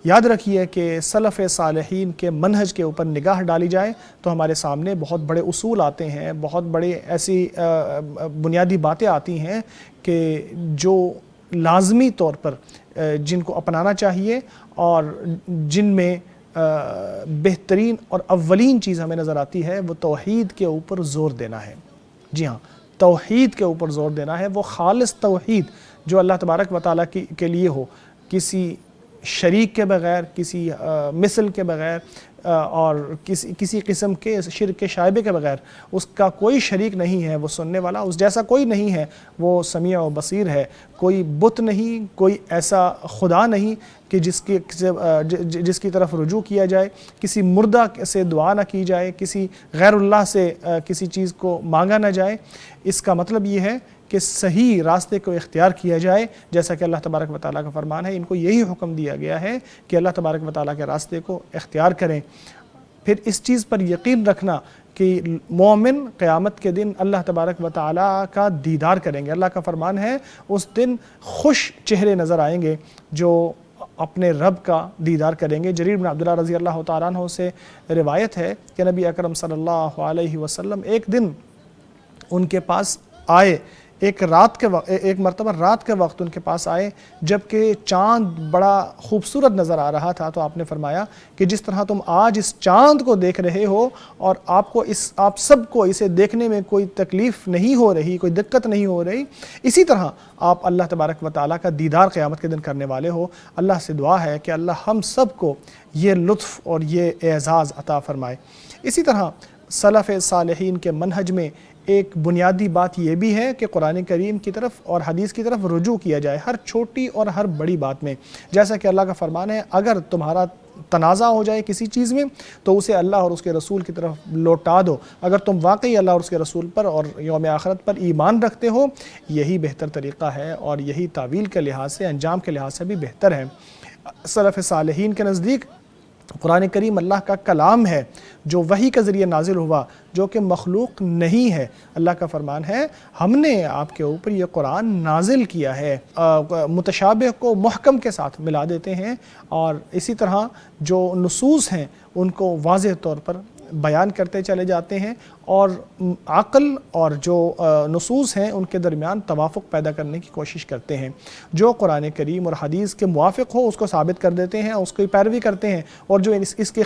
یاد رکھیے کہ سلف صالحین کے منہج کے اوپر نگاہ ڈالی جائے تو ہمارے سامنے بہت بڑے اصول آتے ہیں، بہت بڑے ایسی بنیادی باتیں آتی ہیں کہ جو لازمی طور پر جن کو اپنانا چاہیے، اور جن میں بہترین اور اولین چیز ہمیں نظر آتی ہے وہ توحید کے اوپر زور دینا ہے۔ جی ہاں، توحید کے اوپر زور دینا ہے، وہ خالص توحید جو اللہ تبارک و تعالیٰ کے لیے ہو، کسی شریک کے بغیر، کسی مثل کے بغیر، اور کسی قسم کے شرک کے شائبے کے بغیر۔ اس کا کوئی شریک نہیں ہے وہ سننے والا، اس جیسا کوئی نہیں ہے وہ سمیع و بصیر ہے۔ کوئی بت نہیں، کوئی ایسا خدا نہیں کہ جس کی طرف رجوع کیا جائے، کسی مردہ سے دعا نہ کی جائے، کسی غیر اللہ سے کسی چیز کو مانگا نہ جائے۔ اس کا مطلب یہ ہے کہ صحیح راستے کو اختیار کیا جائے، جیسا کہ اللہ تبارک و تعالیٰ کا فرمان ہے۔ ان کو یہی حکم دیا گیا ہے کہ اللہ تبارک و تعالیٰ کے راستے کو اختیار کریں۔ پھر اس چیز پر یقین رکھنا کہ مومن قیامت کے دن اللہ تبارک و تعالیٰ کا دیدار کریں گے۔ اللہ کا فرمان ہے اس دن خوش چہرے نظر آئیں گے جو اپنے رب کا دیدار کریں گے۔ جریر بن عبداللہ رضی اللہ تعالیٰ عنہ سے روایت ہے کہ نبی اکرم صلی اللہ علیہ وسلم ایک دن ان کے پاس آئے، ایک مرتبہ رات کے وقت ان کے پاس آئے جبکہ چاند بڑا خوبصورت نظر آ رہا تھا، تو آپ نے فرمایا کہ جس طرح تم آج اس چاند کو دیکھ رہے ہو اور آپ سب کو اسے دیکھنے میں کوئی تکلیف نہیں ہو رہی، کوئی دقت نہیں ہو رہی، اسی طرح آپ اللہ تبارک و تعالیٰ کا دیدار قیامت کے دن کرنے والے ہو۔ اللہ سے دعا ہے کہ اللہ ہم سب کو یہ لطف اور یہ اعزاز عطا فرمائے۔ اسی طرح سلف صالحین کے منہج میں ایک بنیادی بات یہ بھی ہے کہ قرآن کریم کی طرف اور حدیث کی طرف رجوع کیا جائے ہر چھوٹی اور ہر بڑی بات میں۔ جیسا کہ اللہ کا فرمان ہے اگر تمہارا تنازع ہو جائے کسی چیز میں تو اسے اللہ اور اس کے رسول کی طرف لوٹا دو۔ اگر تم واقعی اللہ اور اس کے رسول پر اور یوم آخرت پر ایمان رکھتے ہو، یہی بہتر طریقہ ہے اور یہی تعویل کے لحاظ سے، انجام کے لحاظ سے بھی بہتر ہے۔ سلف صالحین کے نزدیک قرآن کریم اللہ کا کلام ہے جو وحی کے ذریعے نازل ہوا، جو کہ مخلوق نہیں ہے۔ اللہ کا فرمان ہے ہم نے آپ کے اوپر یہ قرآن نازل کیا ہے۔ متشابہ کو محکم کے ساتھ ملا دیتے ہیں، اور اسی طرح جو نصوص ہیں ان کو واضح طور پر بیان کرتے چلے جاتے ہیں، اور عقل اور جو نصوص ہیں ان کے درمیان توافق پیدا کرنے کی کوشش کرتے ہیں۔ جو قرآن کریم اور حدیث کے موافق ہو اس کو ثابت کر دیتے ہیں، اس کی پیروی کرتے ہیں، اور جو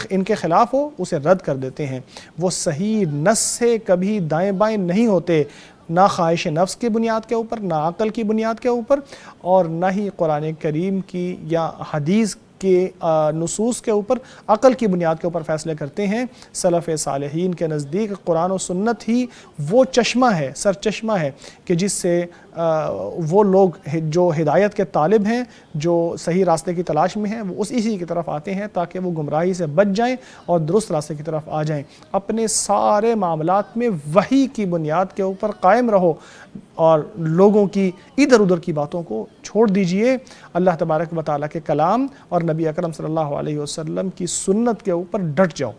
ان کے خلاف ہو اسے رد کر دیتے ہیں۔ وہ صحیح نص سے کبھی دائیں بائیں نہیں ہوتے، نہ خواہش نفس کی بنیاد کے اوپر، نہ عقل کی بنیاد کے اوپر، اور نہ ہی قرآن کریم کی یا حدیث کے نصوص کے اوپر عقل کی بنیاد کے اوپر فیصلے کرتے ہیں۔ سلف صالحین کے نزدیک قرآن و سنت ہی وہ چشمہ ہے، سر چشمہ ہے کہ جس سے وہ لوگ جو ہدایت کے طالب ہیں، جو صحیح راستے کی تلاش میں ہیں، وہ اسی کی طرف آتے ہیں تاکہ وہ گمراہی سے بچ جائیں اور درست راستے کی طرف آ جائیں۔ اپنے سارے معاملات میں وحی کی بنیاد کے اوپر قائم رہو اور لوگوں کی ادھر ادھر کی باتوں کو چھوڑ دیجئے۔ اللہ تبارک و تعالیٰ کے کلام اور نبی اکرم صلی اللہ علیہ وسلم کی سنت کے اوپر ڈٹ جاؤ۔